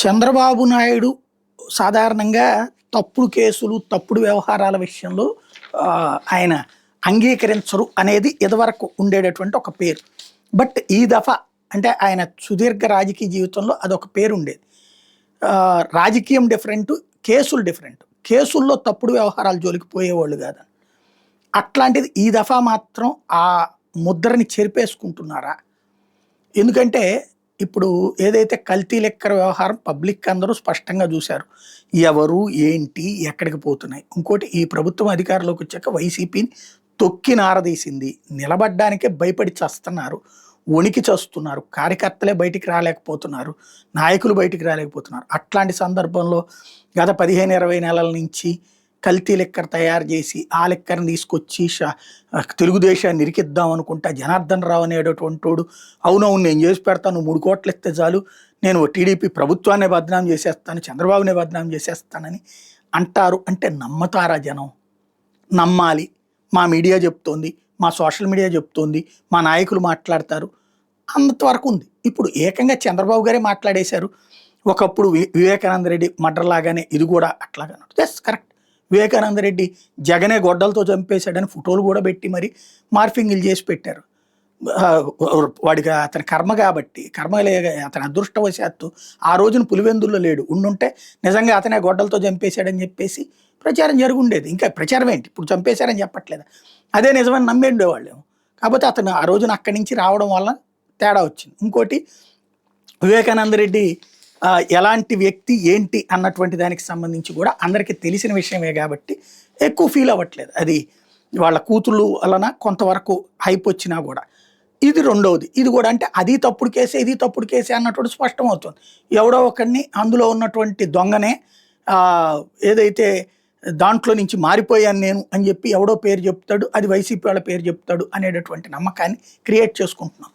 చంద్రబాబు నాయుడు సాధారణంగా తప్పుడు కేసులు, తప్పుడు వ్యవహారాల విషయంలో ఆయన అంగీకరించరు అనేది ఇదివరకు ఉండేటటువంటి ఒక పేరు. బట్ ఈ దఫా అంటే ఆయన సుదీర్ఘ రాజకీయ జీవితంలో అదొక పేరు ఉండేది. రాజకీయం డిఫరెంట్, కేసులు డిఫరెంట్. కేసుల్లో తప్పుడు వ్యవహారాలు జోలికి పోయేవాళ్ళు కాదు. అట్లాంటిది ఈ దఫా మాత్రం ఆ ముద్రని చెరిపేసుకుంటున్నారా? ఎందుకంటే ఇప్పుడు ఏదైతే కల్తీ లెక్కర వ్యవహారం పబ్లిక్ అందరూ స్పష్టంగా చూశారు. ఎవరు, ఏంటి, ఎక్కడికి పోతున్నాయి. ఇంకోటి, ఈ ప్రభుత్వం అధికారంలోకి వచ్చాక వైసీపీని తొక్కి నారదీసింది. నిలబడ్డానికే భయపడి చస్తున్నారు, వణికి చస్తున్నారు. కార్యకర్తలే బయటికి రాలేకపోతున్నారు, నాయకులు బయటికి రాలేకపోతున్నారు. అట్లాంటి సందర్భంలో గత 15-20 నెలల నుంచి కల్తీ లెక్కర తయారు చేసి ఆ లెక్కరని తీసుకొచ్చి తెలుగుదేశాన్ని ఇరికిద్దాం అనుకుంటా జనార్దన్ రావు అనేటటువంటి వాడు అవునవును నేను చేసి పెడతాను, 3 కోట్లు ఇస్తే చాలు, నేను టీడీపీ ప్రభుత్వాన్ని బదనాం చేసేస్తాను, చంద్రబాబునే బదనాం చేసేస్తానని అంటారు. అంటే నమ్మతారా జనం? నమ్మాలి. మా మీడియా చెప్తోంది, మా సోషల్ మీడియా చెప్తోంది, మా నాయకులు మాట్లాడతారు, అంతవరకు ఉంది. ఇప్పుడు ఏకంగా చంద్రబాబు గారే మాట్లాడేశారు. ఒకప్పుడు వివేకానంద రెడ్డి మర్డర్ లాగానే ఇది కూడా అట్లాగా. Yes, correct. వివేకానంద రెడ్డి జగనే గొడ్డలతో చంపేశాడని ఫోటోలు కూడా పెట్టి మరి మార్ఫింగ్లు చేసి పెట్టారు. వాడికి అతని కర్మ కాబట్టి, అతని అదృష్టవశాత్తు ఆ రోజున పులివెందుల్లో లేడు. ఉండుంటే నిజంగా అతనే గొడ్డలతో చంపేశాడని చెప్పేసి ప్రచారం జరుగుండేది. ఇంకా ప్రచారం ఏంటి, ఇప్పుడు చంపేశారని చెప్పట్లేదు, అదే నిజమని నమ్మి ఉండేవాళ్ళు. కాకపోతే అతను ఆ రోజున అక్కడి నుంచి రావడం వల్ల తేడా వచ్చింది. ఇంకోటి, వివేకానంద రెడ్డి ఎలాంటి వ్యక్తి ఏంటి అన్నటువంటి దానికి సంబంధించి కూడా అందరికీ తెలిసిన విషయమే కాబట్టి ఎక్కువ ఫీల్ అవ్వట్లేదు. అది వాళ్ళ కూతుళ్ళు వలన కొంతవరకు హైప్ వచ్చినా కూడా. ఇది రెండవది. ఇది కూడా అంటే అది తప్పుడు కేసే, ఇది తప్పుడు కేసే అన్నటువంటి స్పష్టమవుతుంది. ఎవడో ఒకరిని అందులో ఉన్నటువంటి దొంగనే ఏదైతే దాంట్లో నుంచి మారిపోయాను నేను అని చెప్పి ఎవడో పేరు చెప్తాడు, అది వైసీపీ వాళ్ళ పేరు చెప్తాడు అనేటటువంటి నమ్మకాన్ని క్రియేట్ చేసుకుంటున్నాం.